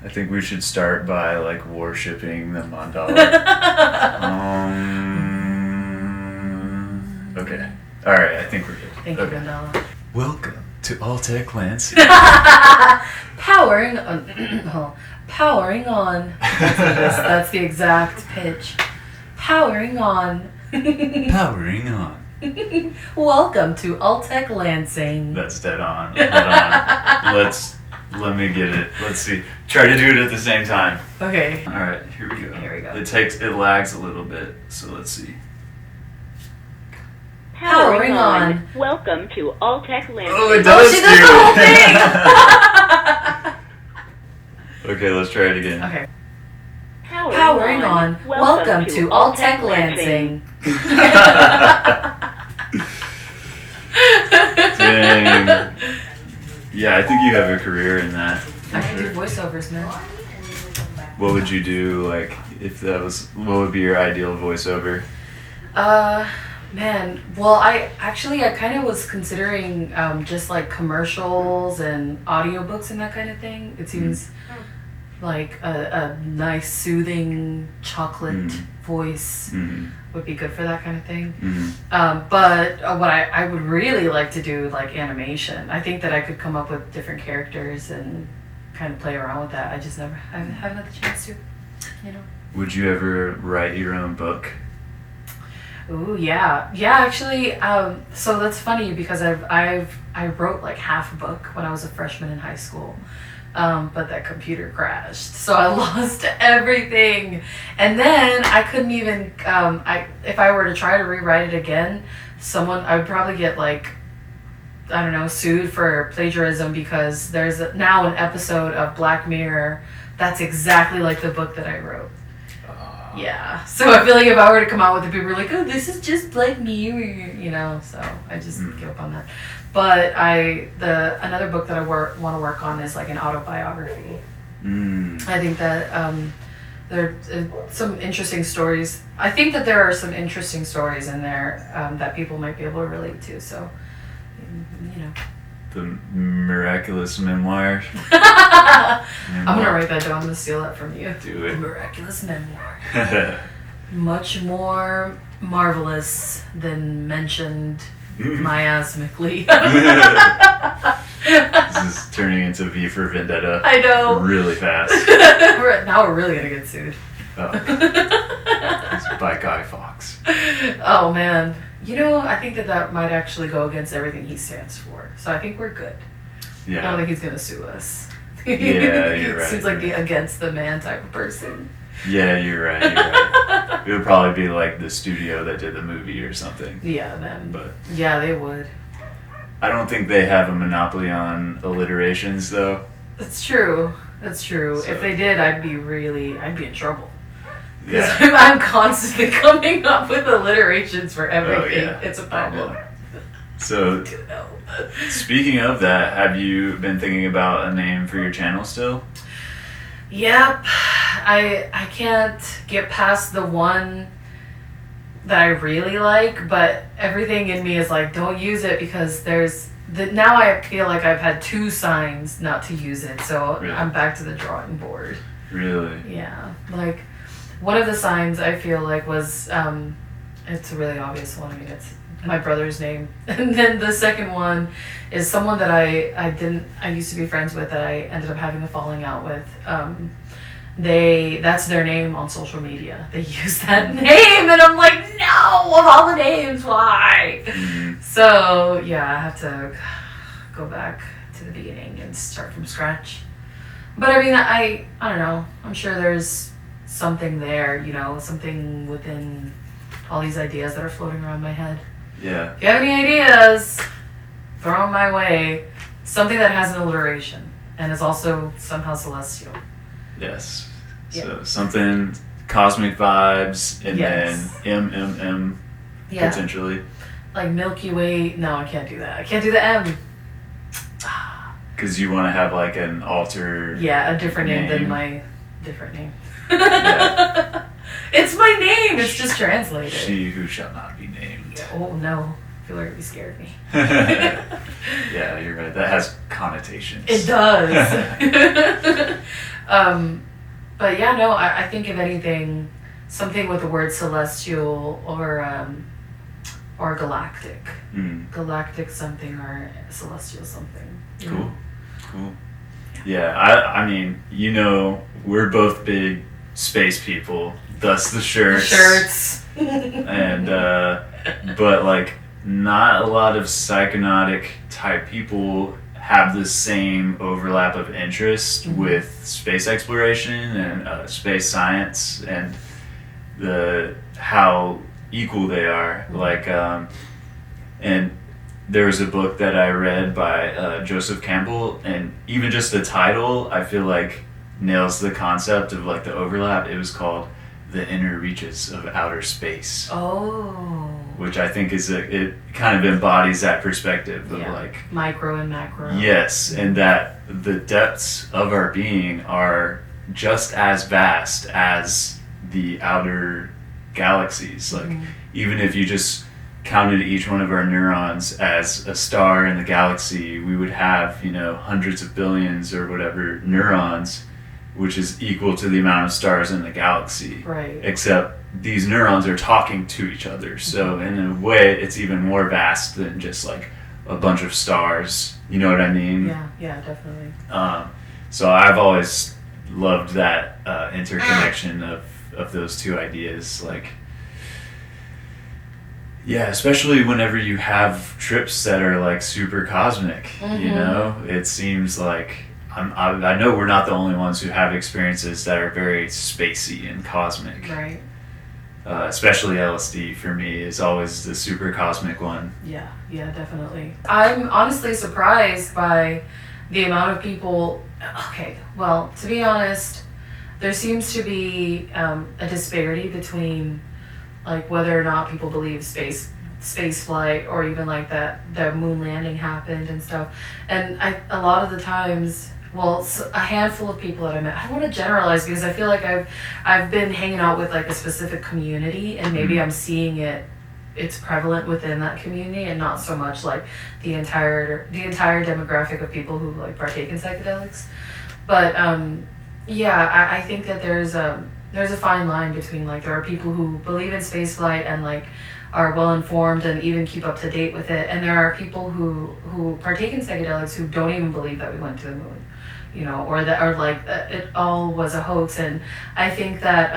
I think we should start by like worshipping the mandala. Okay. All right. I think we're good. Thank you, mandala. Welcome to All Tech Lansing. Powering on. Powering on. That's the exact pitch. Powering on. Powering on. Welcome to Alltech Lansing. That's dead on. Hold on. Let me get it. Let's see. Try to do it at the same time. Okay. All right, here we go. Here we go. It lags a little bit, so let's see. Powering on. Welcome to Alltech Lansing. Oh, it does she does the whole thing. Okay, let's try it again. Okay. Powering on. Welcome to Alltech Lansing. Dang. Yeah, I think you have a career in that. I can do voiceovers, man. What would you do, like, if that was, what would be your ideal voiceover? Man, well, I kind of was considering just like commercials and audiobooks and that kind of thing. It seems like a nice, soothing, chocolate voice would be good for that kind of thing. But what I would really like to do, like animation. I think that I could come up with different characters and kind of play around with that. I just haven't had the chance to, you know. Would you ever write your own book? Ooh, yeah, actually. So that's funny because I wrote like half a book when I was a freshman in high school. But that computer crashed, so I lost everything. And then I couldn't even, if I were to try to rewrite it again, I would probably get like, I don't know, sued for plagiarism because there's now an episode of Black Mirror that's exactly like the book that I wrote. Yeah, so I feel like if I were to come out with it, people were like, oh, this is just Black Mirror, you know, so I just give up on that. But another book that I want to work on is like an autobiography. I think that there are some interesting stories. I think that there are some interesting stories in there that people might be able to relate to. So, you know. The miraculous memoir. I'm gonna write that down. I'm gonna steal that from you. Do it. Miraculous memoir. Much more marvelous than mentioned miasmically. This is turning into V for Vendetta. I know. Really fast. Now we're really gonna get sued. It's by Guy Fawkes. Oh man. You know, I think that might actually go against everything he stands for. So I think we're good. Yeah. I don't think he's gonna sue us. Yeah, you're right. Seems like the against the man type of person. Yeah, you're right. It would probably be like the studio that did the movie or something. Yeah, then. But yeah, they would. I don't think they have a monopoly on alliterations, though. That's true. So, if they did, I'd be in trouble. Yeah. I'm constantly coming up with alliterations for everything. Oh, yeah. It's a problem. So, speaking of that, have you been thinking about a name for your channel still? Yep. I can't get past the one that I really like, but everything in me is like, don't use it because now I feel like I've had 2 signs not to use it, so really? I'm back to the drawing board. Really? Yeah. Like, one of the signs I feel like was, it's a really obvious one. I mean, it's my brother's name. And then the second one is someone that I used to be friends with that I ended up having a falling out with. That's their name on social media. They use that name and I'm like, no, of all the names, why? So yeah, I have to go back to the beginning and start from scratch. But I mean, I don't know. I'm sure there's something there, you know, something within all these ideas that are floating around my head. Yeah. If you have any ideas, throw them my way. Something that has an alliteration and is also somehow celestial. Yes. Yeah. So something cosmic vibes and Yes. then MMM potentially. Like Milky Way. No, I can't do that. I can't do the M. Because you want to have like an alter. Yeah, a different name than my different name. Yeah. It's my name. It's just translated. She who shall not be named. Yeah, oh no, people are gonna be scared of me. Yeah, you're right. That has connotations. It does. But yeah, no, I think if anything, something with the word celestial or galactic. Galactic something or celestial something. Cool. Cool. Yeah, I mean, we're both big space people, thus the shirts. Shirts. And, but like, not a lot of psychonautic type people have the same overlap of interest with space exploration and space science and how equal they are. Like, and there was a book that I read by Joseph Campbell, and even just the title, I feel like nails the concept of like the overlap. It was called "The Inner Reaches of Outer Space." Oh. Which I think it kind of embodies that perspective of like micro and macro. Yes, and that the depths of our being are just as vast as the outer galaxies. Like even if you just counted each one of our neurons as a star in the galaxy, we would have, hundreds of billions or whatever neurons, which is equal to the amount of stars in the galaxy. Right. Except these neurons are talking to each other. So in a way, it's even more vast than just like a bunch of stars. You know what I mean? Yeah, definitely. So I've always loved that interconnection of those two ideas. Like, yeah, especially whenever you have trips that are like super cosmic, it seems like I know we're not the only ones who have experiences that are very spacey and cosmic. Right. Especially LSD for me is always the super cosmic one. Yeah, definitely. I'm honestly surprised by the amount of people. Okay, well, to be honest, there seems to be a disparity between like whether or not people believe space flight or even like that the moon landing happened and stuff. And a lot of the times, well, a handful of people that I met, I don't want to generalize because I feel like I've been hanging out with like a specific community and maybe I'm seeing it's prevalent within that community and not so much like the entire demographic of people who like partake in psychedelics. But I think that there's a fine line between like there are people who believe in spaceflight and like are well informed and even keep up to date with it, and there are people who partake in psychedelics who don't even believe that we went to the moon, or like that it all was a hoax. And I think that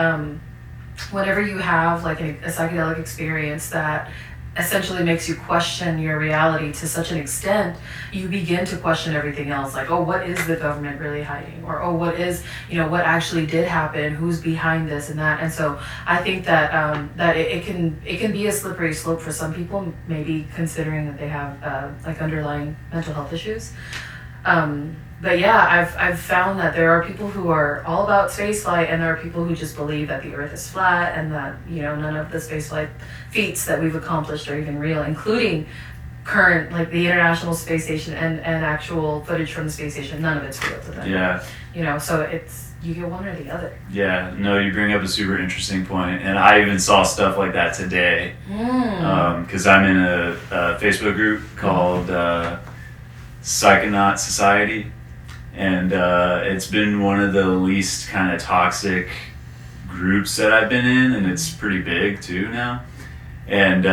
whenever you have like a psychedelic experience that essentially makes you question your reality to such an extent, you begin to question everything else. Like, oh, what is the government really hiding? Or, oh, what is, what actually did happen? Who's behind this and that? And so I think that that it can be a slippery slope for some people, maybe considering that they have like underlying mental health issues. But yeah, I've found that there are people who are all about spaceflight, and there are people who just believe that the Earth is flat and that none of the spaceflight feats that we've accomplished are even real, including current like the International Space Station and actual footage from the space station. None of it's real to them. Yeah. So it's you get one or the other. Yeah. No, you bring up a super interesting point, and I even saw stuff like that today. Because I'm in a Facebook group called Psychonaut Society. And it's been one of the least kind of toxic groups that I've been in, and it's pretty big too now. And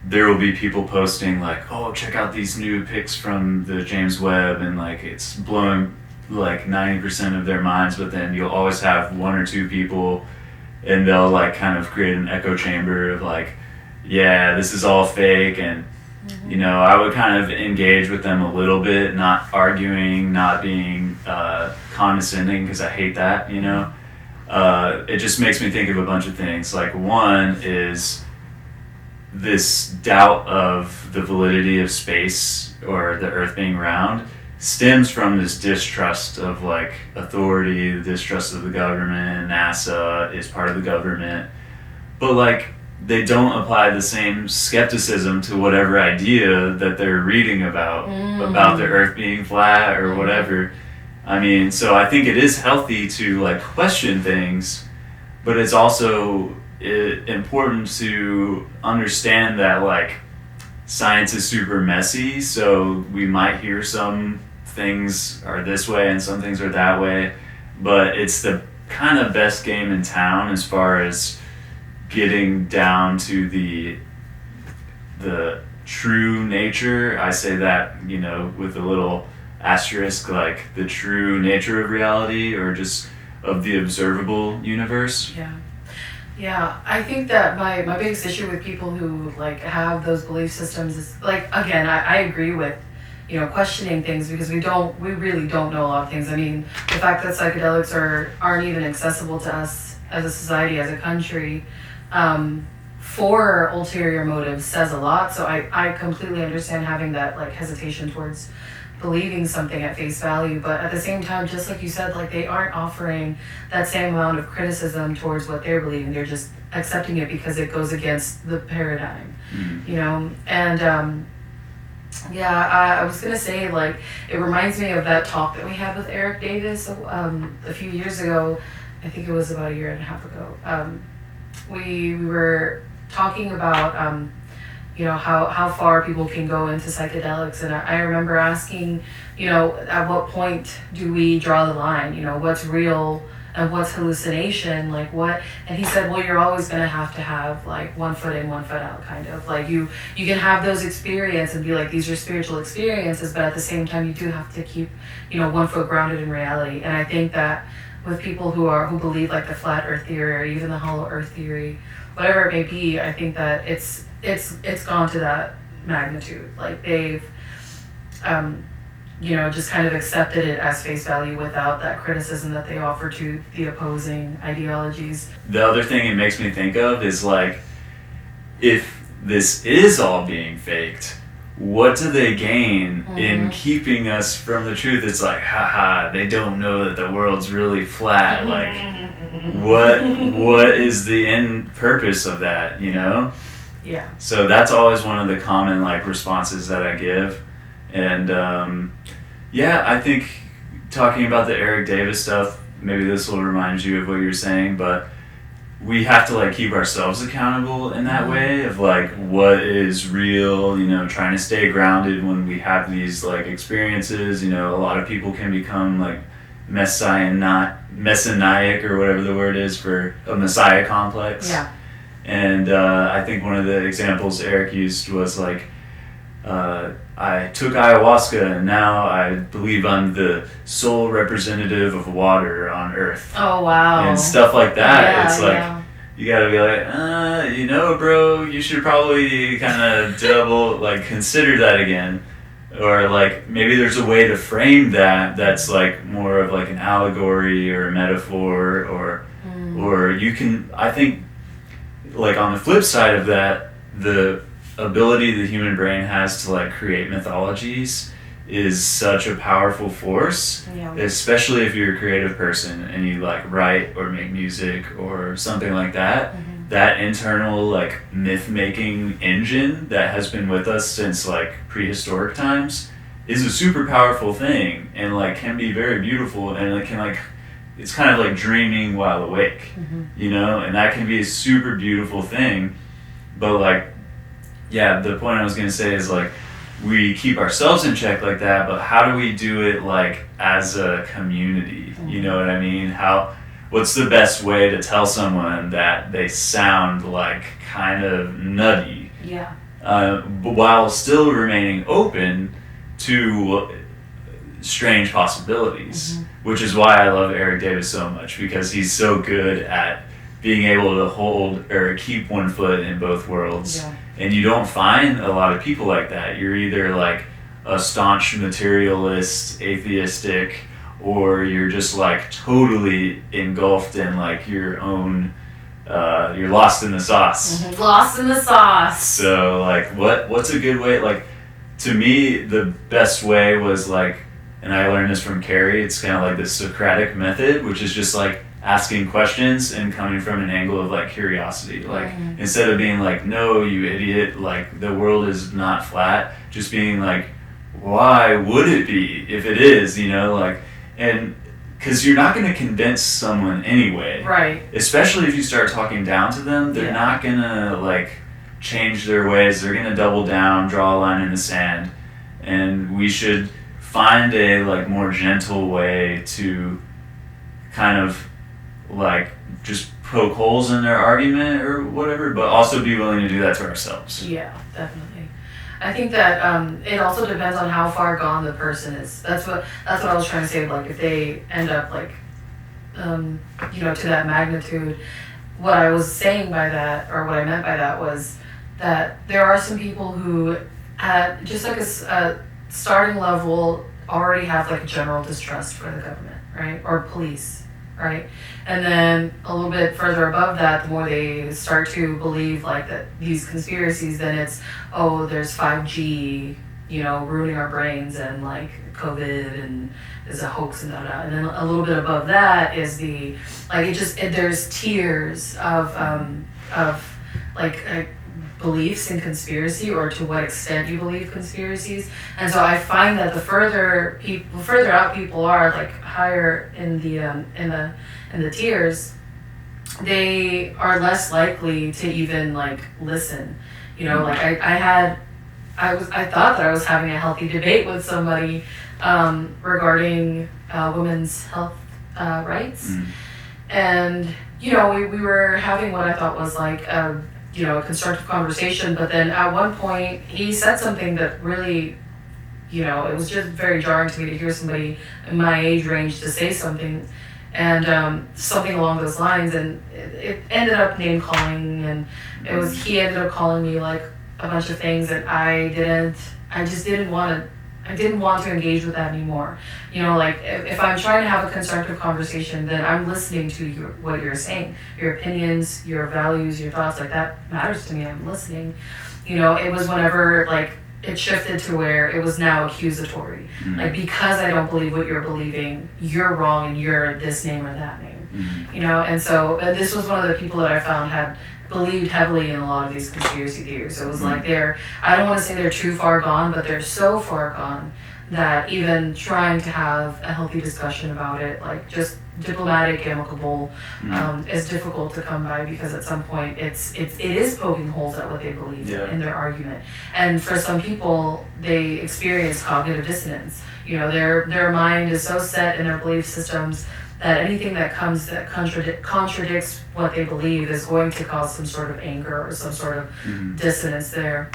there will be people posting like, oh, check out these new pics from the James Webb, and like it's blowing like 90% of their minds, but then you'll always have one or two people and they'll like kind of create an echo chamber of like, yeah, this is all fake. And I would kind of engage with them a little bit, not arguing, not being condescending, because I hate that, It just makes me think of a bunch of things. Like, one is this doubt of the validity of space or the Earth being round stems from this distrust of like authority, the distrust of the government. NASA is part of the government. But like, they don't apply the same skepticism to whatever idea that they're reading about the Earth being flat or whatever. I mean, so I think it is healthy to like question things, but it's also important to understand that like science is super messy, so we might hear some things are this way and some things are that way. but it's the kind of best game in town as far as getting down to the true nature. I say that, you know, with a little asterisk, like the true nature of reality or just of the observable universe. Yeah, I think that my biggest issue with people who like have those belief systems is like, again, I agree with, you know, questioning things, because we really don't know a lot of things. I mean, the fact that psychedelics aren't even accessible to us as a society, as a country, for ulterior motives says a lot. So I completely understand having that like hesitation towards believing something at face value, but at the same time, just like you said, like they aren't offering that same amount of criticism towards what they're believing. They're just accepting it because it goes against the paradigm, you know. And I was gonna say, like, it reminds me of that talk that we had with Eric Davis a few years ago. I think it was about a year and a half ago. We were talking about you know, how far people can go into psychedelics. And I remember asking, you know, at what point do we draw the line? You know, what's real and what's hallucination? Like what? And he said, well, you're always going to have like 1 foot in, 1 foot out, kind of. Like you can have those experiences and be like, these are spiritual experiences, but at the same time, you do have to keep, you know, 1 foot grounded in reality. And I think that with people who believe like the flat earth theory or even the hollow earth theory, whatever it may be, I think that it's gone to that magnitude. Like they've, you know, just kind of accepted it as face value without that criticism that they offer to the opposing ideologies. The other thing it makes me think of is like, if this is all being faked, what do they gain in keeping us from the truth? It's like, haha, they don't know that the world's really flat. Like, what is the end purpose of that, you know? Yeah. So that's always one of the common like responses that I give. And I think talking about the Eric Davis stuff, maybe this will remind you of what you're saying, but we have to like keep ourselves accountable in that way of like what is real, you know, trying to stay grounded when we have these like experiences. You know, a lot of people can become like messianic or whatever the word is for a messiah complex. Yeah. And I think one of the examples Eric used was like, I took ayahuasca and now I believe I'm the sole representative of water on Earth. Oh, wow. And stuff like that. Yeah, it's like, you gotta be like, you know, bro, you should probably kind of consider that again. Or like, maybe there's a way to frame that that's like more of like an allegory or a metaphor, or you can, I think, like on the flip side of that, the ability the human brain has to like create mythologies is such a powerful force, especially if you're a creative person and you like write or make music or something like that. That internal like myth making engine that has been with us since like prehistoric times is a super powerful thing, and like can be very beautiful, and it can like, it's kind of like dreaming while awake, you know, and that can be a super beautiful thing. But like, yeah, the point I was going to say is like, we keep ourselves in check like that, but how do we do it like as a community? You know what I mean? What's the best way to tell someone that they sound like kind of nutty? Yeah. But while still remaining open to strange possibilities, which is why I love Eric Davis so much, because he's so good at being able to hold or keep 1 foot in both worlds. Yeah. And you don't find a lot of people like that. You're either like a staunch materialist, atheistic, or you're just like totally engulfed in like your own, you're lost in the sauce. Lost in the sauce. So like, what's a good way? Like, to me, the best way was like, and I learned this from Carrie, it's kind of like the Socratic method, which is just like asking questions and coming from an angle of like curiosity. Like, instead of being like, no, you idiot, like the world is not flat, just being like, why would it be if it is, you know, like, and because you're not going to convince someone anyway. Right. Especially if you start talking down to them, they're not going to like change their ways. They're going to double down, draw a line in the sand. And we should find a like more gentle way to kind of like just poke holes in their argument or whatever, but also be willing to do that to ourselves. Yeah, definitely. I think that it also depends on how far gone the person is. That's what I was trying to say. Like if they end up like, to that magnitude, what I was saying by that, or what I meant by that, was that there are some people who, at just like a starting level, already have like a general distrust for the government, right, or police. Right, and then a little bit further above that, the more they start to believe like that these conspiracies, then it's there's 5G, ruining our brains, and like COVID and is a hoax and da da. And then a little bit above that is the like there's tiers of beliefs in conspiracy, or to what extent you believe conspiracies. And so I find that the further out people are, like higher in the tiers, they are less likely to even like listen. Like I thought that I was having a healthy debate with somebody regarding women's health rights, and we were having what I thought was like a constructive conversation, but then at one point he said something that really, it was just very jarring to me to hear somebody in my age range to say something, and something along those lines, and it ended up name calling, and he ended up calling me like a bunch of things, and I didn't want to engage with that anymore. Like if I'm trying to have a constructive conversation, then I'm listening to what you're saying, your opinions, your values, your thoughts, like that matters to me. I'm listening. It was whenever like it shifted to where it was now accusatory. Like, because I don't believe what you're believing, you're wrong and you're this name or that name. And so this was one of the people that I found had believed heavily in a lot of these conspiracy theories. So it was like I don't want to say they're too far gone, but they're so far gone that even trying to have a healthy discussion about it, like just diplomatic, amicable, is difficult to come by, because at some point it is poking holes at what they believe in their argument. And for some people, they experience cognitive dissonance. Their mind is so set in their belief systems that anything that contradicts what they believe is going to cause some sort of anger or some sort of dissonance there.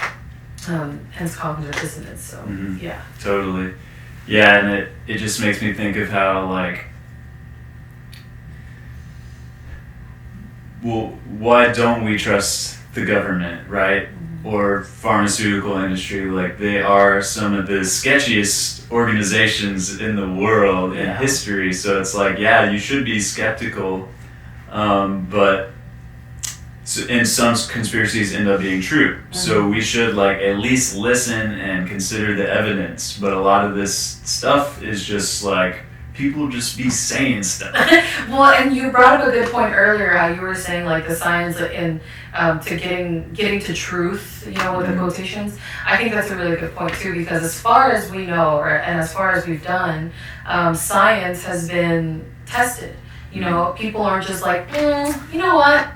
Hence cognitive dissonance. So yeah. Totally. Yeah, and it just makes me think of how like, well, why don't we trust the government, right? Or pharmaceutical industry? Like, they are some of the sketchiest organizations in the world in history. So it's like, you should be skeptical, but and some conspiracies end up being true. So we should like at least listen and consider the evidence. But a lot of this stuff is just like, people just be saying stuff. Well, and you brought up a good point earlier, how you were saying like the science in to getting to truth, with the quotations. I think that's a really good point too, because as far as we know, and as far as we've done, science has been tested. People aren't just like, you know what?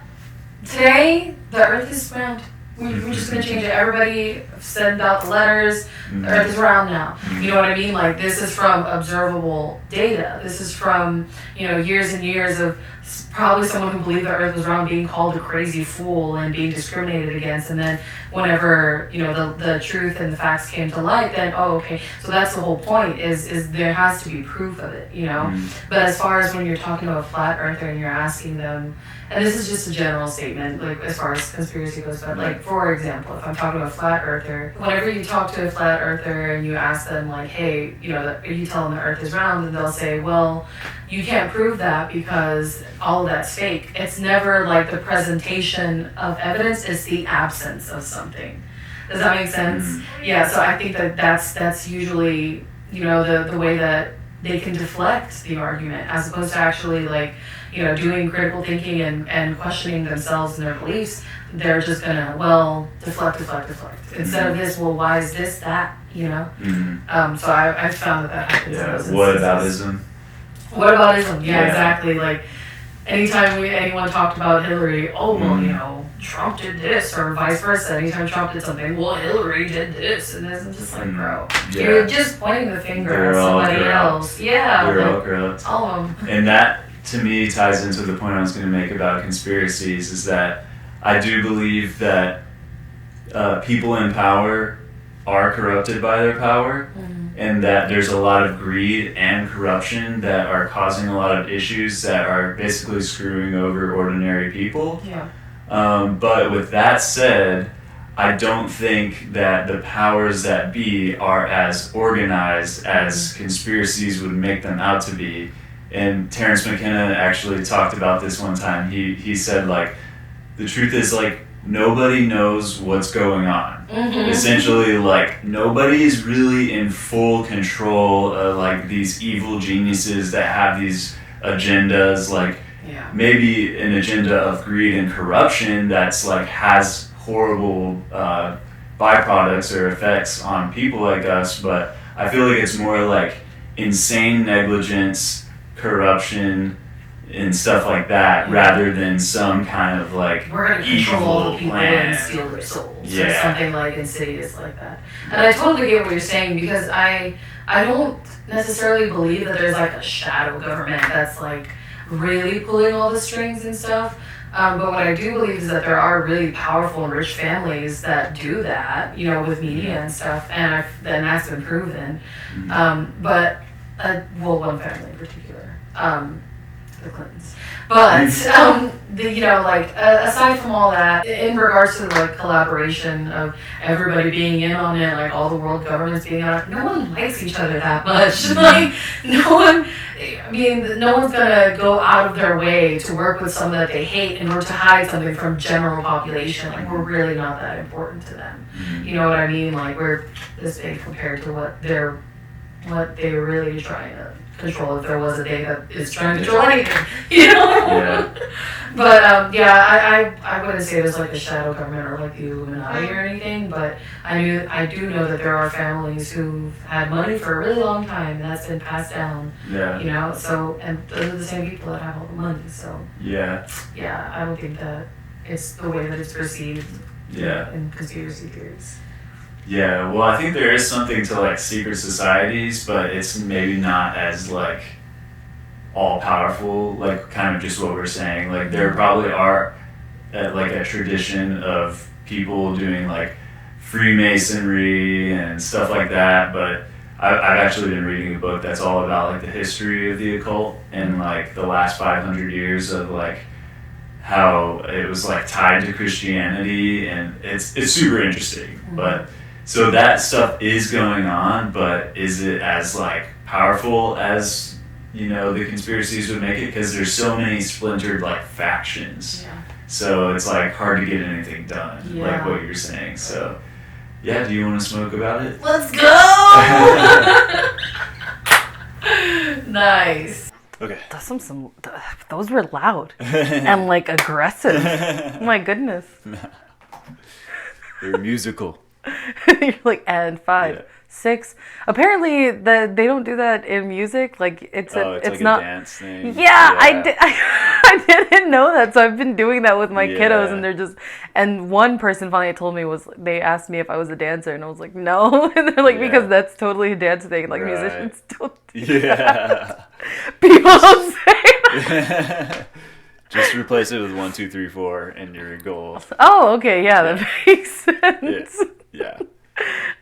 Today, the Earth is round. We're just going to change it. Everybody send out the letters. The Earth is round now. You know what I mean? Like, this is from observable data. This is from, years and years of probably someone who believed the Earth was round being called a crazy fool and being discriminated against. And then whenever, the truth and the facts came to light, then, okay. So that's the whole point, is there has to be proof of it, But as far as when you're talking to a flat earther and you're asking them, and this is just a general statement, like as far as conspiracy goes, but like, for example, if I'm talking to a flat earther, whenever you talk to a flat earther and you ask them like, hey, are you telling the Earth is round? And they'll say, well, you can't prove that because all of that's fake. It's never like the presentation of evidence, it's the absence of something. Does that make sense? Yeah, so I think that's usually, the way that they can deflect the argument, as opposed to actually like, doing critical thinking and questioning themselves and their beliefs. They're just gonna, deflect. Instead of this, why is this, that, So I've found that happens. Yeah, whataboutism. Whataboutism, yeah, exactly. Like, anytime anyone talked about Hillary, Trump did this, or vice versa. Anytime Trump did something, Hillary did this, and this. I'm just like, bro, you're just pointing the finger at somebody else. Yeah, they're all corrupt. All of them. And that to me ties into the point I was going to make about conspiracies, is that I do believe that people in power are corrupted by their power, and that there's a lot of greed and corruption that are causing a lot of issues that are basically screwing over ordinary people. Yeah. But with that said, I don't think that the powers that be are as organized as conspiracies would make them out to be. And Terrence McKenna actually talked about this one time. He said, like, the truth is, like, nobody knows what's going on. Essentially, like, nobody's really in full control of, like, these evil geniuses that have these agendas, like, maybe an agenda of greed and corruption that's, like, has horrible byproducts or effects on people like us, but I feel like it's more like insane negligence, corruption, and stuff like that, rather than some kind of like we're gonna control all the people plan. and steal their souls, or Yeah. something like insidious like that. And I totally get what you're saying, because I don't necessarily believe that there's like a shadow government that's like really pulling all the strings and stuff. But what I do believe is that there are really powerful and rich families that do that, you know, with media and stuff, and that's been proven. But one family in particular, the Clintons. But you know, like aside from all that, in regards to like collaboration of everybody being in on it, like all the world governments being on it, no one likes each other that much. Like no one's gonna go out of their way to work with someone that they hate in order to hide something from general population. Like, we're really not that important to them. You know what I mean? Like, we're this big compared to what they're really trying to control, if there was a day that is trying to control anything, you know? Yeah. But I wouldn't say there's like a shadow government or like the Illuminati or anything, but I do know that there are families who've had money for a really long time, and that's been passed down. Yeah. You know, so, and those are the same people that have all the money, so Yeah. I don't think that it's the way that it's perceived in conspiracy theories. Yeah, well, I think there is something to like secret societies, but it's maybe not as like all powerful, like kind of just what we're saying. Like, there probably are like a tradition of people doing like Freemasonry and stuff like that, but I've actually been reading a book that's all about like the history of the occult and like the last 500 years of like how it was like tied to Christianity, and it's super interesting. But so that stuff is going on, but is it as like powerful as, you know, the conspiracies would make it? Because there's so many splintered like factions. Yeah. So it's like hard to get anything done, like what you're saying. So yeah, do you want to smoke about it? Let's go! Nice. Okay. Those were loud and like aggressive. My goodness. They're musical. You're like, and 5, 6. Apparently, they don't do that in music. Like, it's like not a dance thing. Yeah, I didn't know that. So I've been doing that with my kiddos, and and one person finally told me, they asked me if I was a dancer, and I was like, no. And they're like, because that's totally a dance thing. Like, musicians don't do that. People don't say that. Just replace it with 1, 2, 3, 4, and your goal. Oh, okay, that makes sense. Yeah.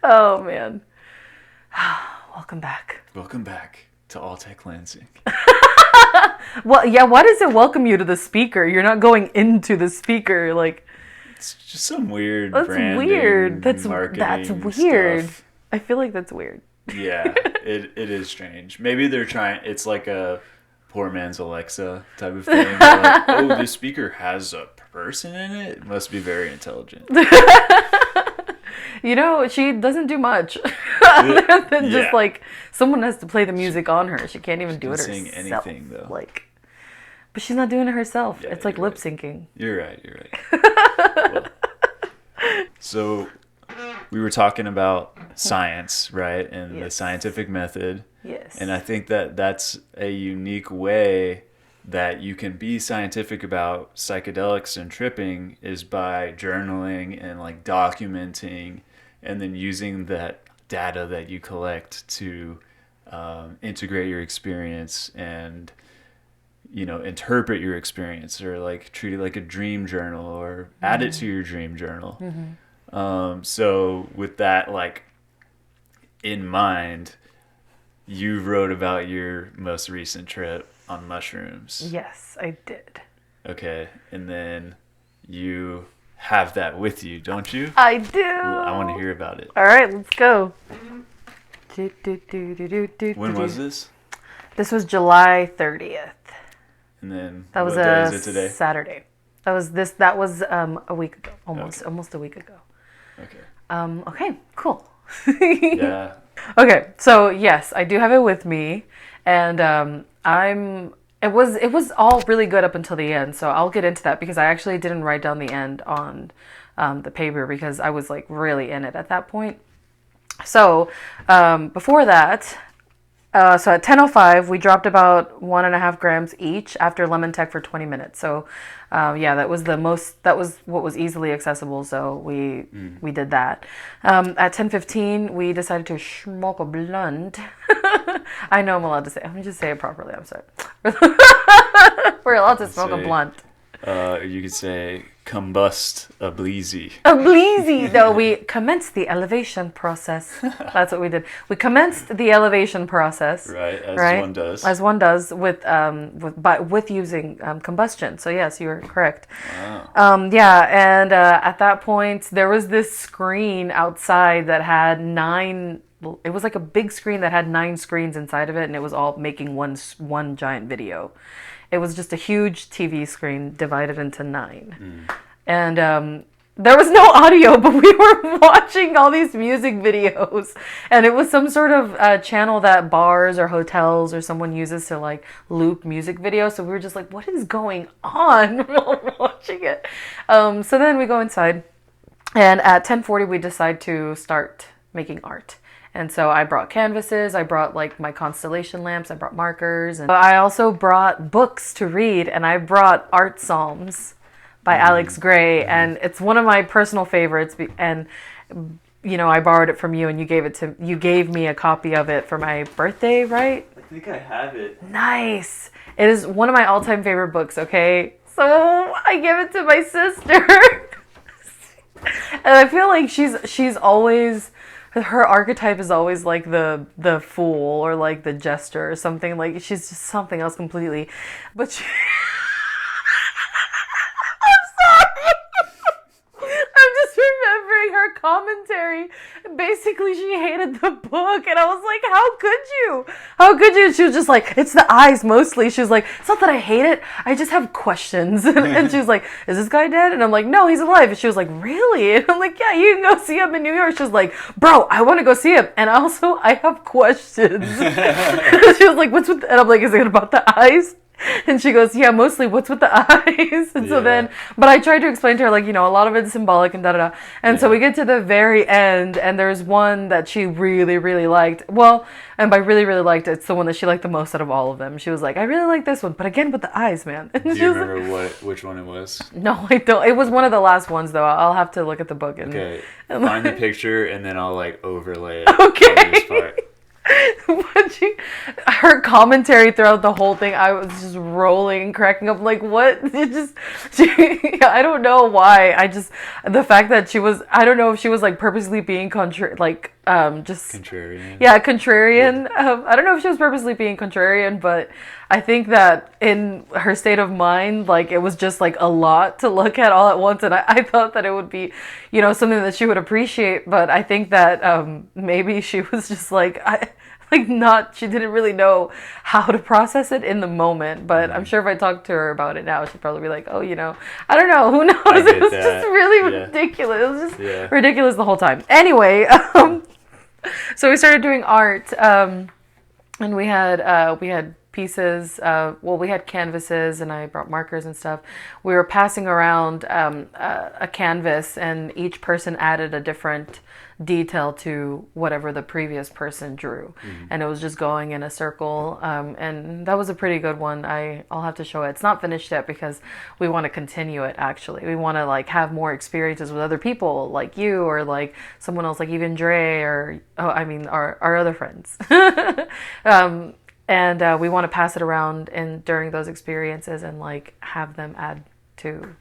Oh man. Welcome back. Welcome back to All Tech Lansing. Well, yeah. Why does it welcome you to the speaker? You're not going into the speaker, like. It's just some weird. That's branding, weird. That's weird. Stuff. I feel like that's weird. Yeah, it is strange. Maybe they're trying. It's like a poor man's Alexa type of thing. They're like, oh, this speaker has a person in it. It must be very intelligent. You know, she doesn't do much other than just like someone has to play the music on her. She can't even do it herself. Sing anything though. Like, but she's not doing it herself. Yeah, it's like lip syncing. You're right. Well, so we were talking about science, right, and the scientific method. Yes. And I think that that's a unique way that you can be scientific about psychedelics and tripping is by journaling and like documenting, and then using that data that you collect to integrate your experience and, interpret your experience, or like treat it like a dream journal, or add it to your dream journal. So with that like in mind, you wrote about your most recent trip on mushrooms. Yes, I did. Okay, and then you have that with you, don't you? I do. I want to hear about it. All right, let's go. When was this? This was July 30th. And then That was what day is it today? Saturday. That was a week ago, almost a week ago. Okay. Okay, cool. Yeah. Okay, so yes, I do have it with me, and it was all really good up until the end. So I'll get into that because I actually didn't write down the end on the paper because I was like really in it at that point. So before that, so at 10:05 we dropped about 1.5 grams each after lemon tech for 20 minutes. So that was what was easily accessible. So we did that. At 10:15 we decided to smoke a blunt. I know I'm allowed to say. I'm gonna just say it properly. I'm sorry. We're allowed to smoke a blunt. You could say combust a bleezy. A bleezy. No, we commenced the elevation process. That's what we did. We commenced the elevation process. Right, as one does. As one does with using combustion. So yes, you're correct. Wow. And at that point there was this screen outside that had 9. It was like a big screen that had 9 screens inside of it, and it was all making one giant video. It was just a huge TV screen divided into 9. And there was no audio, but we were watching all these music videos. And it was some sort of channel that bars or hotels or someone uses to like loop music videos. So we were just like, what is going on while watching it? So then we go inside. And at 10:40, we decide to start making art. And so I brought canvases, I brought like my constellation lamps, I brought markers, and I also brought books to read, and I brought Art Psalms by Alex Gray, and it's one of my personal favorites, and I borrowed it from you, and you gave me a copy of it for my birthday, right? I think I have it. Nice. It is one of my all-time favorite books, okay? So I give it to my sister. And I feel like she's always, her archetype is always like the fool or like the jester or something. Like she's just something else completely. But she I'm sorry. I'm just remembering her commentary. Basically, she hated the book, and I was like, "How could you? How could you?" And she was just like, "It's the eyes mostly." She was like, "It's not that I hate it. I just have questions." And she was like, "Is this guy dead?" And I'm like, "No, he's alive." And she was like, "Really?" And I'm like, "Yeah, you can go see him in New York." She was like, "Bro, I want to go see him, and also I have questions." She was like, "What's with?" And I'm like, "Is it about the eyes?" And she goes, "Yeah, mostly what's with the eyes." And so then, but I tried to explain to her, like, a lot of it's symbolic and da-da-da. And so we get to the very end, and there's one that she really, really liked. Well, and by really, really liked, it's the one that she liked the most out of all of them. She was like, "I really like this one, but again, with the eyes, man." And Do you remember which one it was? No, I don't. It was one of the last ones, though. I'll have to look at the book. Okay, find the picture, and then I'll, like, overlay it okay. on this part. Her commentary throughout the whole thing, I was just rolling and cracking up like, what? I don't know why. The fact that she was, I don't know if she was like purposely being just contrarian. Yeah, contrarian. I don't know if she was purposely being contrarian, but I think that in her state of mind, like, it was just like a lot to look at all at once, and I thought that it would be, something that she would appreciate, but I think that maybe she was just like, she didn't really know how to process it in the moment, but I'm sure if I talked to her about it now, she'd probably be like, "Oh, I don't know, who knows?" It was just really ridiculous. It was just ridiculous the whole time. Anyway, so we started doing art, and we had pieces, we had canvases, and I brought markers and stuff. We were passing around a canvas, and each person added a different detail to whatever the previous person drew, and it was just going in a circle, and that was a pretty good one. I'll have to show it. It's not finished yet because we want to continue it. Actually, we want to like have more experiences with other people like you, or like someone else, like even Dre, or our other friends. and we want to pass it around and during those experiences and like have them add to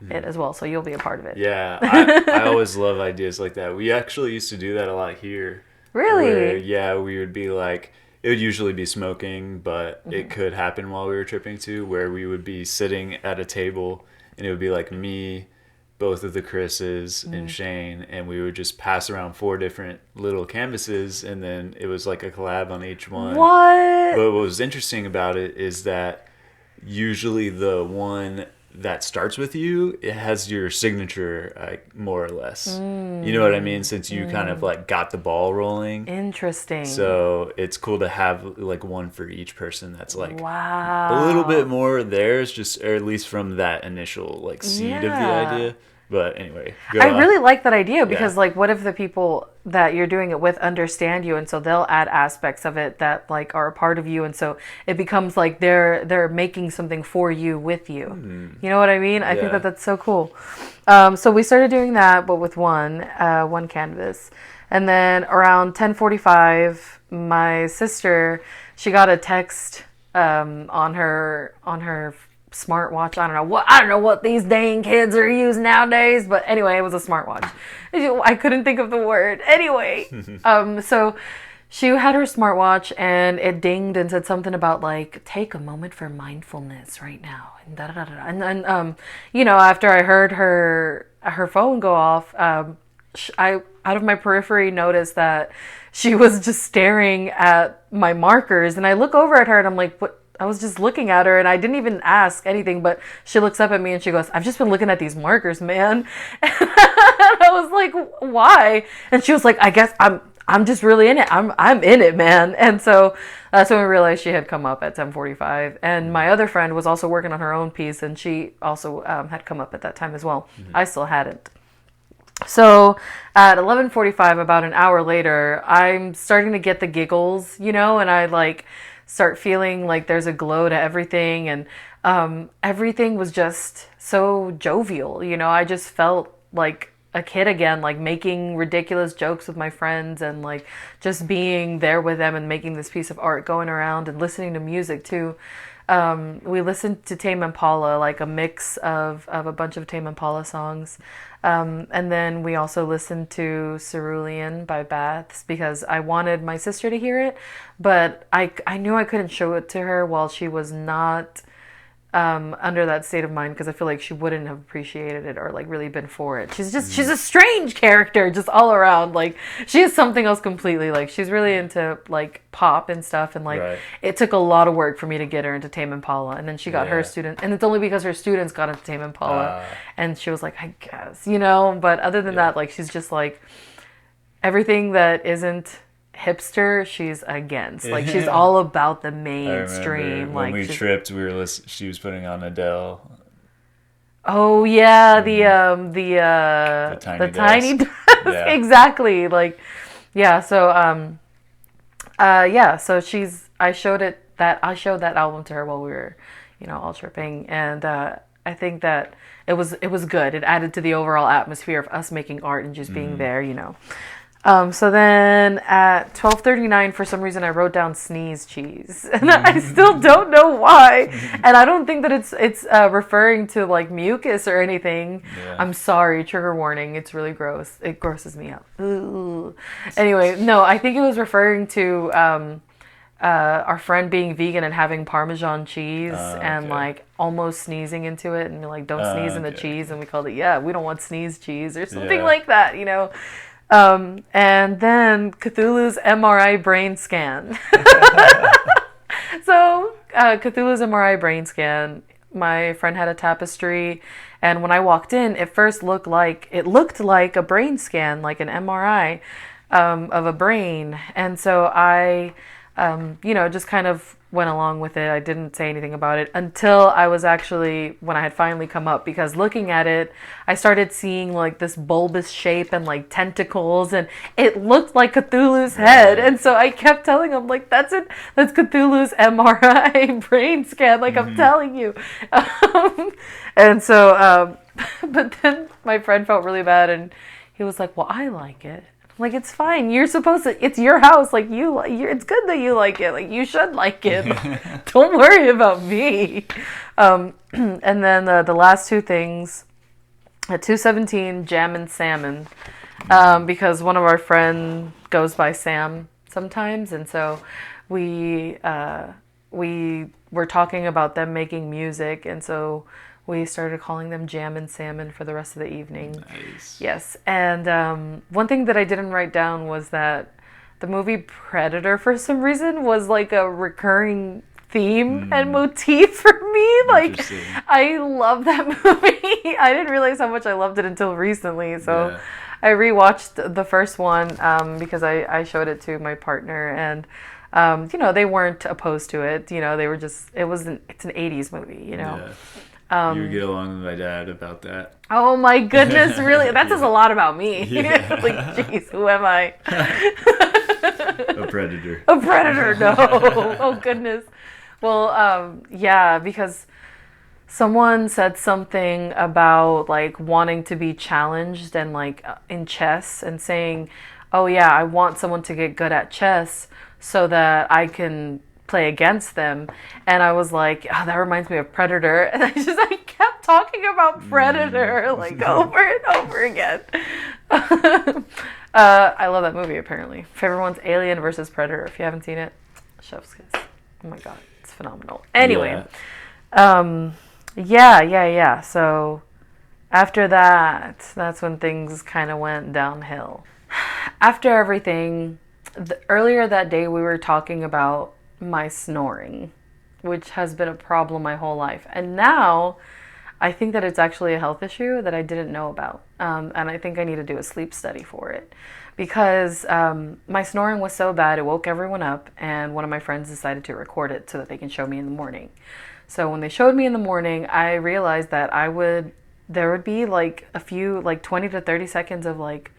it as well. So you'll be a part of it. Yeah, I always love ideas like that. We actually used to do that a lot here. Really? Where, yeah, we would be like, it would usually be smoking, but it could happen while we were tripping too, where we would be sitting at a table and it would be like me, both of the Chris's, and Shane, and we would just pass around 4 different little canvases, and then it was like a collab on each one. What? But what was interesting about it is that usually the one that starts with you, it has your signature, like, more or less. You know what I mean? Since you kind of like got the ball rolling. Interesting. So it's cool to have like one for each person that's like wow. a little bit more theirs, just or at least from that initial like seed of the idea. But anyway, I really like that idea because like what if the people that you're doing it with understand you, and so they'll add aspects of it that like are a part of you, and so it becomes like they're making something for you with you. You know what I mean? I think that that's so cool. So we started doing that, but with one canvas, and then around 10:45, my sister, she got a text on her smartwatch. I don't know what these dang kids are using nowadays, but anyway, it was a smartwatch. I couldn't think of the word. Anyway, so she had her smartwatch and it dinged and said something about like take a moment for mindfulness right now and da da da da. And then you know, after I heard her phone go off, I out of my periphery noticed that she was just staring at my markers, and I look over at her and I'm like, what? I was just looking at her and I didn't even ask anything, but she looks up at me and she goes, I've just been looking at these markers, man. And I was like, why? And she was like, I guess I'm just really in it. I'm in it, man. And so that's when we realized she had come up at 10:45. And my other friend was also working on her own piece, and she also had come up at that time as well. I still hadn't. So at 11:45, about an hour later, I'm starting to get the giggles, you know, and I like start feeling like there's a glow to everything, and everything was just so jovial, you know. I just felt like a kid again, like making ridiculous jokes with my friends and like just being there with them and making this piece of art, going around and listening to music too. We listened to Tame Impala, like a mix of a bunch of Tame Impala songs. And then we also listened to Cerulean by Baths because I wanted my sister to hear it, but I knew I couldn't show it to her while she was not under that state of mind, because I feel like she wouldn't have appreciated it or like really been for it. She's a strange character just all around. Like she is something else completely. Like she's really into like pop and stuff, and like it took a lot of work for me to get her into Tame Impala, and then she got her student, and it's only because her students got into Tame Impala, and she was like, I guess, you know. But other than that, like she's just like everything that isn't hipster, she's against. Like she's all about the mainstream. When like we tripped, we were she was putting on Adele. Oh yeah, the tiny desk. Yeah. Exactly. Like yeah. So So I showed that album to her while we were, you know, all tripping, and I think that it was good. It added to the overall atmosphere of us making art and just being there, you know. So then at 12:39, for some reason, I wrote down sneeze cheese, and I still don't know why. And I don't think that it's referring to like mucus or anything. Yeah. I'm sorry, trigger warning. It's really gross. It grosses me out. Ooh. Anyway, no, I think it was referring to our friend being vegan and having Parmesan cheese and like almost sneezing into it, and like don't sneeze in the cheese, and we called it we don't want sneeze cheese or something like that, you know. And then Cthulhu's MRI brain scan. So Cthulhu's MRI brain scan, my friend had a tapestry, and when I walked in, it first looked like a brain scan, like an MRI of a brain. And so I you know, just kind of went along with it. I didn't say anything about it until I was actually, when I had finally come up, because looking at it, I started seeing like this bulbous shape and like tentacles, and it looked like Cthulhu's head. And so I kept telling him, like, that's it. That's Cthulhu's MRI brain scan. Like, I'm telling you. And so, but then my friend felt really bad, and he was like, well, I like it. Like, it's fine. You're supposed to. It's your house. Like, it's good that you like it. Like, you should like it. Don't worry about me. And then the last two things, at 217, jam and salmon, because one of our friends goes by Sam sometimes, and so we were talking about them making music, and so we started calling them Jam and Salmon for the rest of the evening. Nice. Yes. And one thing that I didn't write down was that the movie Predator, for some reason, was like a recurring theme and motif for me. Like, I love that movie. I didn't realize how much I loved it until recently. So Yeah. I rewatched the first one because I showed it to my partner, and they weren't opposed to it. They were just, it's an 80s movie, Yeah. You would get along with my dad about that. Oh my goodness, really? That says a lot about me. Yeah. Like, jeez, who am I? A predator. A predator, no. Oh goodness. Well, yeah, because someone said something about like wanting to be challenged and like in chess and saying, oh yeah, I want someone to get good at chess so that I can play against them. And I was like, oh, that reminds me of Predator. And I kept talking about Predator like over and over again. I love that movie, apparently. Favorite one's Alien versus Predator. If you haven't seen it, chef's kiss. Oh my god, it's phenomenal. Anyway, yeah. So after that, that's when things kind of went downhill. After everything, earlier that day we were talking about my snoring, which has been a problem my whole life. And now I think that it's actually a health issue that I didn't know about. And I think I need to do a sleep study for it. Because my snoring was so bad, it woke everyone up. And one of my friends decided to record it so that they can show me in the morning. So when they showed me in the morning, I realized that there would be like a few, like 20 to 30 seconds of like,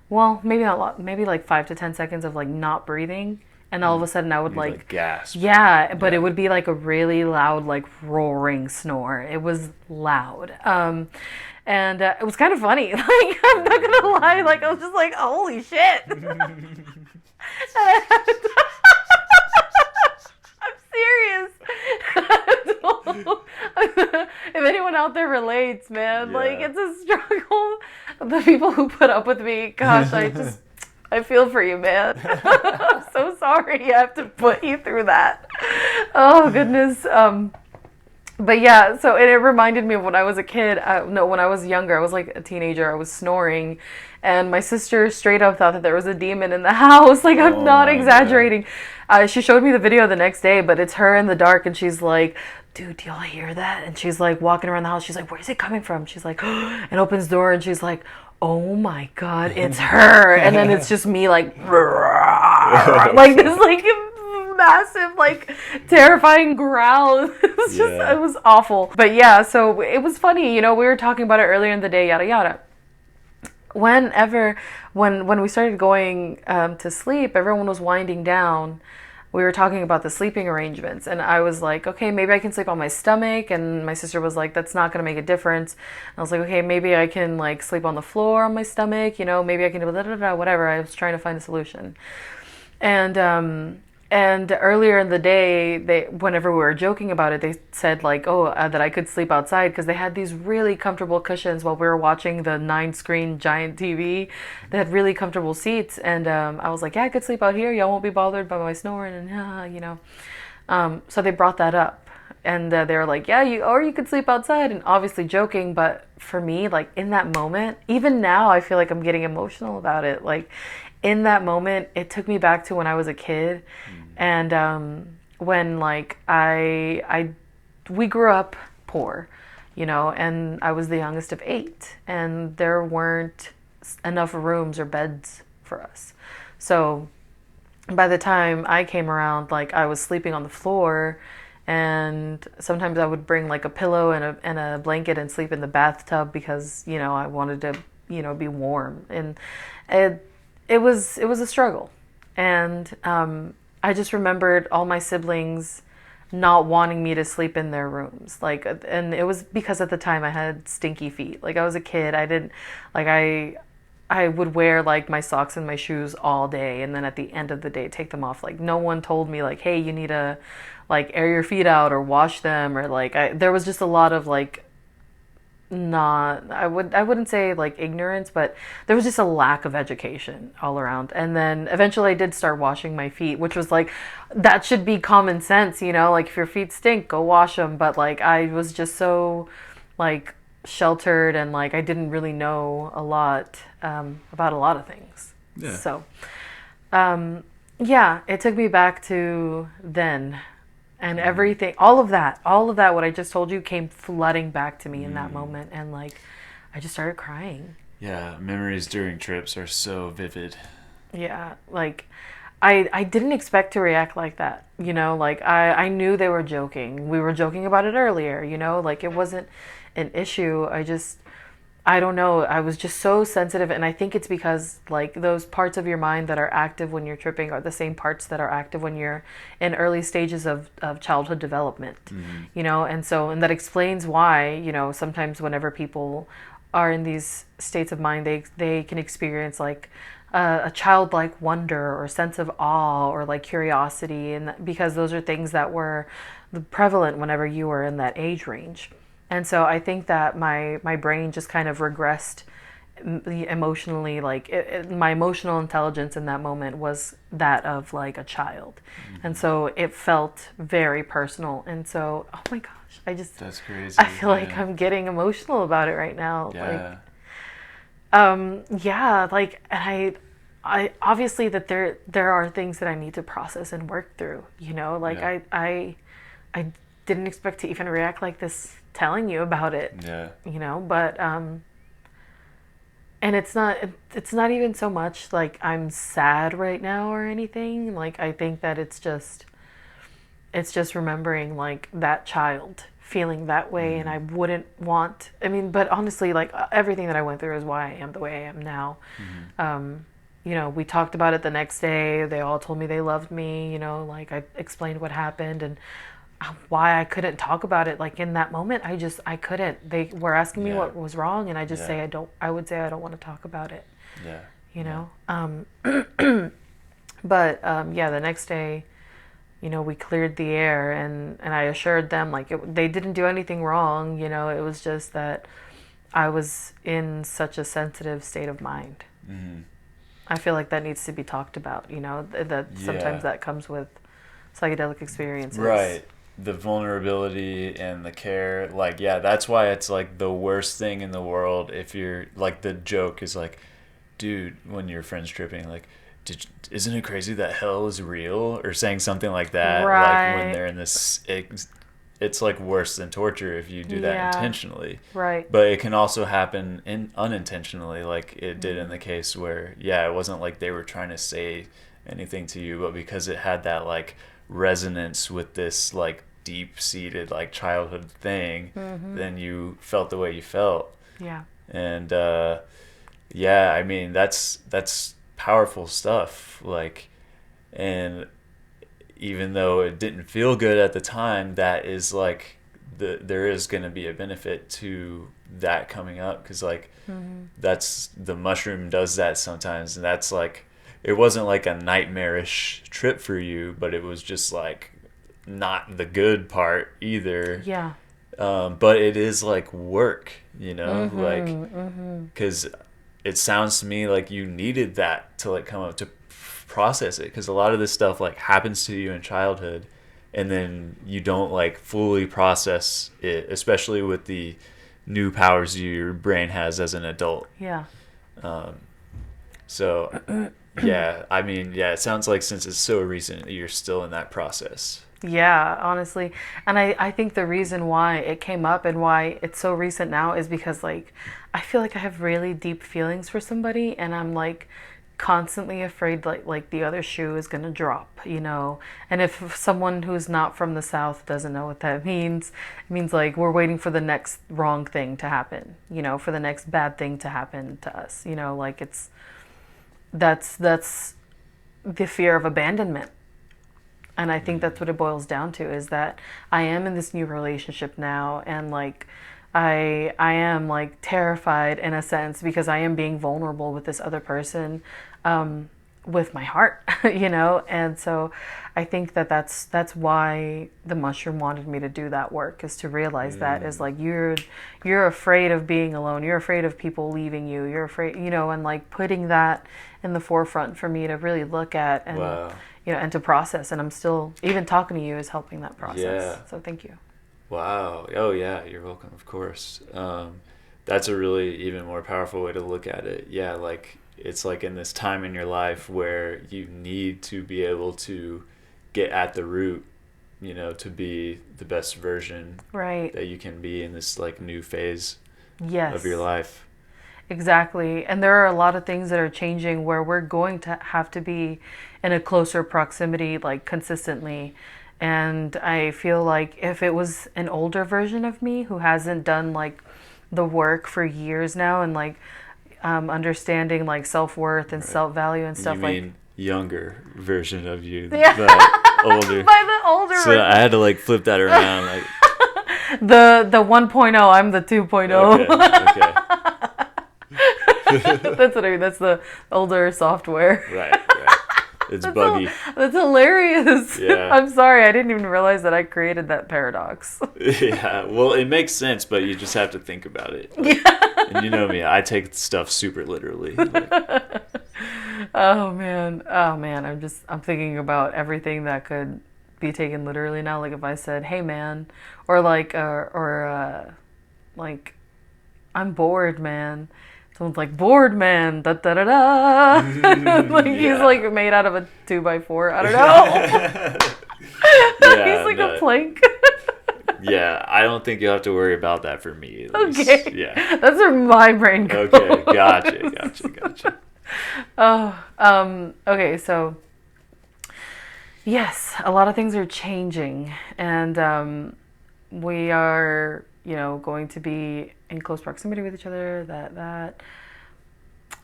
well, maybe not a lot, maybe like 5 to 10 seconds of like not breathing. And all of a sudden I would like gasp. Yeah, but it would be like a really loud, like roaring snore. It was loud. And it was kind of funny. Like, I'm not gonna lie, like I was just like, holy shit. I'm serious. If anyone out there relates, man, like it's a struggle. The people who put up with me, gosh, I feel for you, man. I'm so sorry I have to put you through that. Oh, goodness. But yeah, so it reminded me of when I was a kid. No, when I was younger, I was like a teenager. I was snoring, and my sister straight up thought that there was a demon in the house. Like, I'm not exaggerating. She showed me the video the next day, but it's her in the dark, and she's like, dude, do y'all hear that? And she's like walking around the house. She's like, where's it coming from? She's like, and opens the door, and she's like, oh my god, it's her. And then it's just me like like this like massive like terrifying growl. It was just it was awful. But yeah, so it was funny, we were talking about it earlier in the day, yada yada. When we started going to sleep, everyone was winding down. We were talking about the sleeping arrangements, and I was like, okay, maybe I can sleep on my stomach, and my sister was like, that's not going to make a difference. And I was like, okay, maybe I can like sleep on the floor on my stomach, maybe I can do whatever. I was trying to find a solution. And earlier in the day, whenever we were joking about it, they said like, that I could sleep outside because they had these really comfortable cushions while we were watching the 9-screen giant TV. They had really comfortable seats, and I was like, yeah, I could sleep out here. Y'all won't be bothered by my snoring, and so they brought that up, and they were like, yeah, you could sleep outside, and obviously joking, but for me, like in that moment, even now, I feel like I'm getting emotional about it. Like in that moment, it took me back to when I was a kid. And when like we grew up poor, and I was the youngest of 8, and there weren't enough rooms or beds for us. So by the time I came around, like I was sleeping on the floor, and sometimes I would bring like a pillow and a blanket and sleep in the bathtub because I wanted to be warm, and it was a struggle. And I just remembered all my siblings not wanting me to sleep in their rooms. Like, and it was because at the time I had stinky feet. Like I was a kid. I didn't, like I would wear like my socks and my shoes all day, and then at the end of the day take them off. Like no one told me like, hey, you need to like air your feet out or wash them, or like there was just a lot of like not I wouldn't say like ignorance, but there was just a lack of education all around. And then eventually I did start washing my feet, which was like that should be common sense, you know, like if your feet stink, go wash them. But like I was just so like sheltered, and like I didn't really know a lot about a lot of things. Yeah. So yeah, it took me back to then. And everything, all of that, what I just told you came flooding back to me in that moment. And like, I just started crying. Yeah, memories during trips are so vivid. Yeah, like, I didn't expect to react like that. You know, like, I knew they were joking. We were joking about it earlier, you know, like, it wasn't an issue. I don't know. I was just so sensitive. And I think it's because, like, those parts of your mind that are active when you're tripping are the same parts that are active when you're in early stages of childhood development, you know? And so, and that explains why, you know, sometimes whenever people are in these states of mind, they can experience, like, a childlike wonder or sense of awe or, like, curiosity. And because those are things that were prevalent whenever you were in that age range. And so I think that my brain just kind of regressed emotionally, like my emotional intelligence in that moment was that of like a child. And so it felt very personal. And so, oh my gosh, That's crazy. I feel like I'm getting emotional about it right now. Yeah. Yeah, like, and I obviously that there are things that I need to process and work through, you know, like Yeah. I didn't expect to even react like this telling you about it. Yeah. You know, but and it's not even so much like I'm sad right now or anything. Like I think that it's just remembering like that child feeling that way, and I wouldn't want, I mean, but honestly, like everything that I went through is why I am the way I am now. You know, we talked about it the next day. They all told me they loved me, you know, like I explained what happened and why I couldn't talk about it. Like in that moment, I couldn't. They were asking me Yeah. what was wrong, and I just Yeah. I would say I don't want to talk about it, Yeah. you know? But yeah, the next day, you know, we cleared the air, and I assured them like they didn't do anything wrong, you know, it was just that I was in such a sensitive state of mind. I feel like that needs to be talked about, you know, that sometimes that comes with psychedelic experiences. Right. The vulnerability and the care, like, yeah, that's why it's like the worst thing in the world if you're like, the joke is like, dude, when your friend's tripping, like, isn't it crazy that hell is real, or saying something like that, like when they're in this, it's like worse than torture if you do that intentionally. Right. But it can also happen unintentionally, like it did in the case where, yeah, it wasn't like they were trying to say anything to you, but because it had that like resonance with this like deep-seated like childhood thing, then you felt the way you felt. Yeah. And yeah, I mean, that's powerful stuff, like, and even though it didn't feel good at the time, that is like there is going to be a benefit to that coming up, because like that's, the mushroom does that sometimes, and that's like, it wasn't like a nightmarish trip for you, but it was just like not the good part either. Yeah. But it is like work, you know, like, because it sounds to me like you needed that to like come up to process it, because a lot of this stuff like happens to you in childhood, and then you don't like fully process it, especially with the new powers your brain has as an adult. Yeah. So yeah, I mean, yeah, it sounds like since it's so recent, you're still in that process. Yeah, honestly. And I think the reason why it came up and why it's so recent now is because like I feel like I have really deep feelings for somebody, and I'm like constantly afraid like the other shoe is gonna drop, you know. And if someone who's not from the South doesn't know what that means, it means like we're waiting for the next wrong thing to happen, you know, for the next bad thing to happen to us, you know, like that's the fear of abandonment. And I think that's what it boils down to, is that I am in this new relationship now, and like I am like terrified in a sense because I am being vulnerable with this other person, with my heart, you know. And so I think that that's why the mushroom wanted me to do that work, is to realize that is like you're afraid of being alone, you're afraid of people leaving you, you're afraid, you know, and like putting that in the forefront for me to really look at and Wow. you know, and to process. And I'm still, even talking to you is helping that process. Yeah. So thank you. Wow. Oh, yeah. You're welcome. Of course. That's a really even more powerful way to look at it. Yeah. Like, it's like in this time in your life where you need to be able to get at the root, you know, to be the best version Right. that you can be in this like new phase Yes. of your life. Exactly. And there are a lot of things that are changing where we're going to have to be in a closer proximity, like consistently. And I feel like if it was an older version of me who hasn't done like the work for years now and like understanding like self-worth and self-value and stuff, You like mean younger version of you, Yeah. but older. by the older So version. I had to like flip that around. Like, The 1.0, I'm the 2.0. okay. That's what I mean. That's the older software. Right. It's buggy. That's hilarious. Yeah. I'm sorry. I didn't even realize that I created that paradox. Yeah, well, it makes sense, but you just have to think about it. Like, yeah. And you know me, I take stuff super literally. Like, Oh man. I'm thinking about everything that could be taken literally now. Like if I said, "Hey man," or like like I'm bored, man. Someone's like, bored man, da da da da. Like he's Yeah. like made out of a 2x4. I don't know. Yeah, He's like no. a plank. Yeah, I don't think you'll have to worry about that for me. At least. Okay. Yeah. That's where my brain goes. Okay. Gotcha. Okay, so yes, a lot of things are changing, and we are, you know, going to be in close proximity with each other.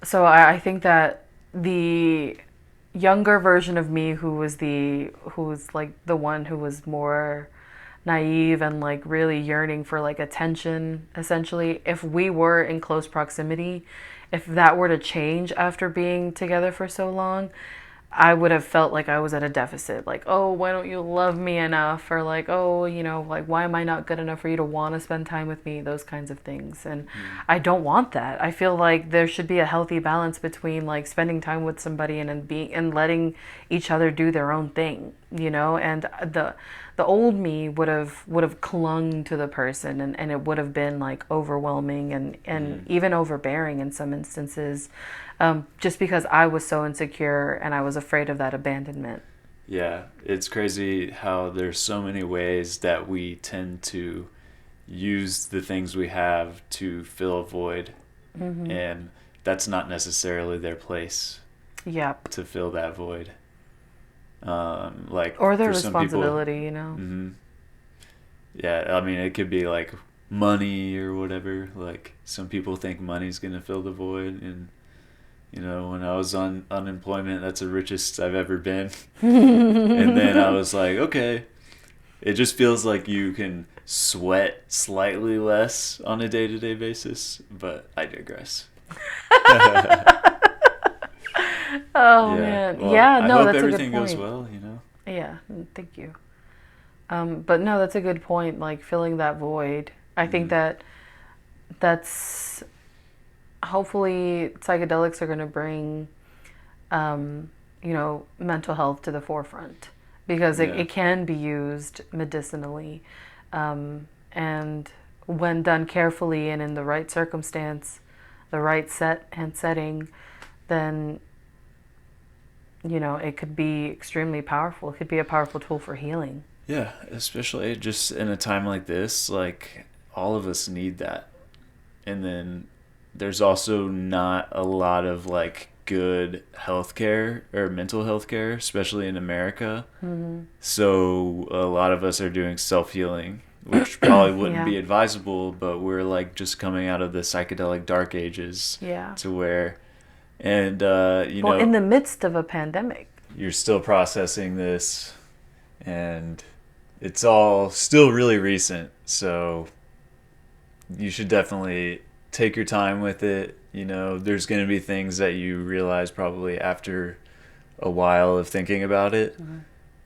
So I think that the younger version of me, who was like the one who was more naive and like really yearning for like attention, essentially, if we were in close proximity, if that were to change after being together for so long, I would have felt like I was at a deficit. Like, oh, why don't you love me enough? Or like, oh, you know, like, why am I not good enough for you to want to spend time with me? Those kinds of things. And I don't want that. I feel like there should be a healthy balance between like spending time with somebody and letting each other do their own thing, you know? And the old me would have clung to the person, and it would have been like overwhelming and even overbearing in some instances. Just because I was so insecure and I was afraid of that abandonment. Yeah, it's crazy how there's so many ways that we tend to use the things we have to fill a void, and that's not necessarily their place Yep. to fill that void. Like, Or their for some people- responsibility, you know? Yeah, I mean, it could be like money or whatever. Like, some people think money's gonna fill the void, and you know, when I was on unemployment, that's the richest I've ever been. And then I was like, okay, it just feels like you can sweat slightly less on a day-to-day basis, but I digress. Oh man, Well, yeah, I no, hope that's a good everything point. goes well, you know. Yeah, thank you. But no, that's a good point. Like filling that void. I think that's hopefully psychedelics are going to bring, you know, mental health to the forefront, because it can be used medicinally, and when done carefully and in the right circumstance, the right setting, then, you know, it could be extremely powerful. It could be a powerful tool for healing. Yeah, especially just in a time like this, like all of us need that. And then there's also not a lot of like good healthcare or mental health care, especially in America. So a lot of us are doing self-healing, which probably wouldn't be advisable, but we're like just coming out of the psychedelic dark ages to where, and you know, in the midst of a pandemic, you're still processing this, and it's all still really recent. So you should definitely take your time with it. There's going to be things that you realize probably after a while of thinking about it.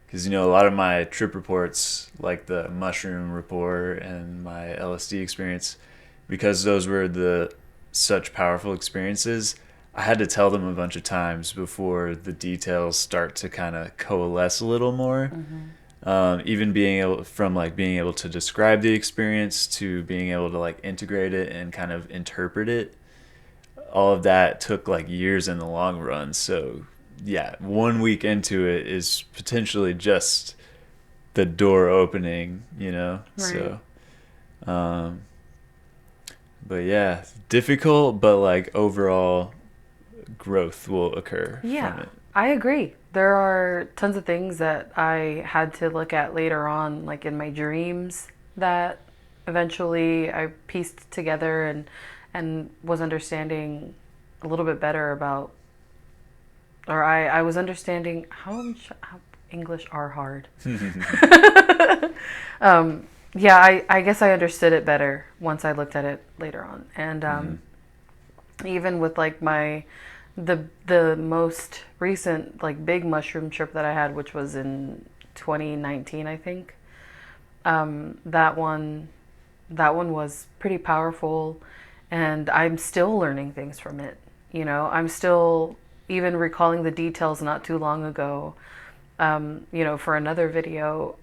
Because, a lot of my trip reports, like the mushroom report and my LSD experience, because those were such powerful experiences, I had to tell them a bunch of times before the details start to kind of coalesce a little more. Even being able to describe the experience to being able to like integrate it and kind of interpret it, all of that took like years in the long run. So yeah, 1 week into it is potentially just the door opening, Right. So but yeah, difficult, but like overall growth will occur from it. I agree. There are tons of things that I had to look at later on, like in my dreams, that eventually I pieced together and was understanding a little bit better about, or I was understanding how English are hard. Yeah, I guess I understood it better once I looked at it later on. And even with like the most recent like big mushroom trip that I had, which was in 2019, I think. That one was pretty powerful, and I'm still learning things from it. I'm still even recalling the details not too long ago. For another video,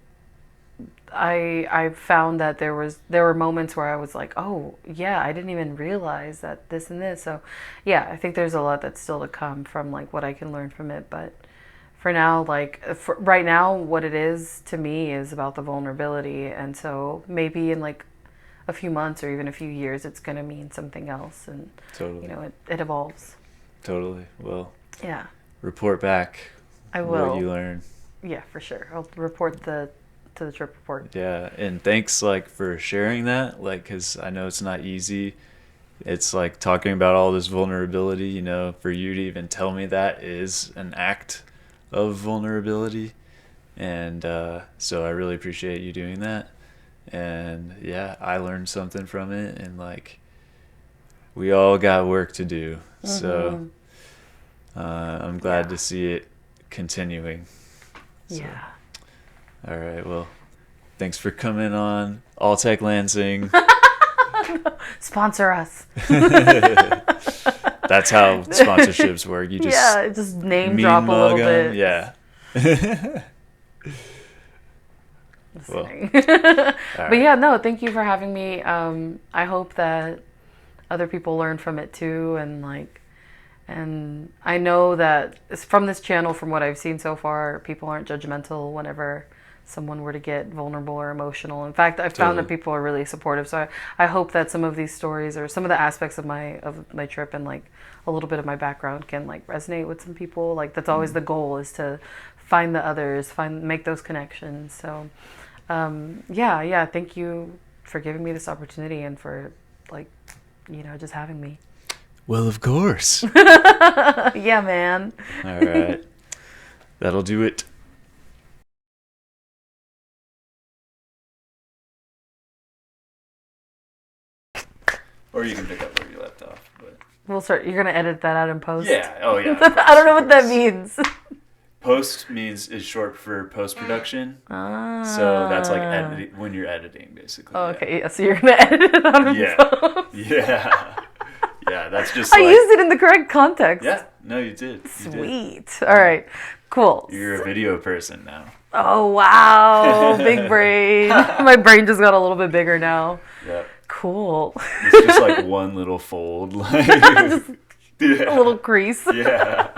I found that there were moments where I was like, oh yeah, I didn't even realize that this and this. So yeah, I think there's a lot that's still to come from like what I can learn from it. But for now, right now, what it is to me is about the vulnerability. And so maybe in like a few months or even a few years, it's going to mean something else. And Totally. It evolves. Totally. Well, yeah, report back. I will. What you learn. Yeah, for sure. I'll report to the trip report. Yeah, and thanks like for sharing that, like, because I know it's not easy. It's like talking about all this vulnerability, for you to even tell me that is an act of vulnerability. And so I really appreciate you doing that. And yeah, I learned something from it, and like we all got work to do. So I'm glad to see it continuing. So. Yeah. All right, well, thanks for coming on All Tech Lansing. Sponsor us. That's how sponsorships work. You just just name drop a little bit. Yeah. Well, right. But yeah, no, thank you for having me. I hope that other people learn from it too, and I know that from this channel, from what I've seen so far, people aren't judgmental whenever someone were to get vulnerable or emotional. In fact, I've found that people are really supportive. So I hope that some of these stories or some of the aspects of my trip and like a little bit of my background can like resonate with some people. Like that's always the goal, is to find the others, make those connections. So yeah, thank you for giving me this opportunity and for just having me. Well, of course. Yeah, man. All right. That'll do it. Or you can pick up where you left off. But You're going to edit that out in post? Yeah. Oh, yeah. I don't know what that means. Post is short for post-production. So that's like editing, when you're editing, basically. Oh, okay. Yeah, so you're going to edit it out in post. Yeah. Yeah, that's just I used it in the correct context. Yeah. No, you did. Sweet. All right. Cool. You're a video person now. Oh, wow. Big brain. My brain just got a little bit bigger now. Yeah. Cool. It's just like one little fold. Like, just a little crease. Yeah.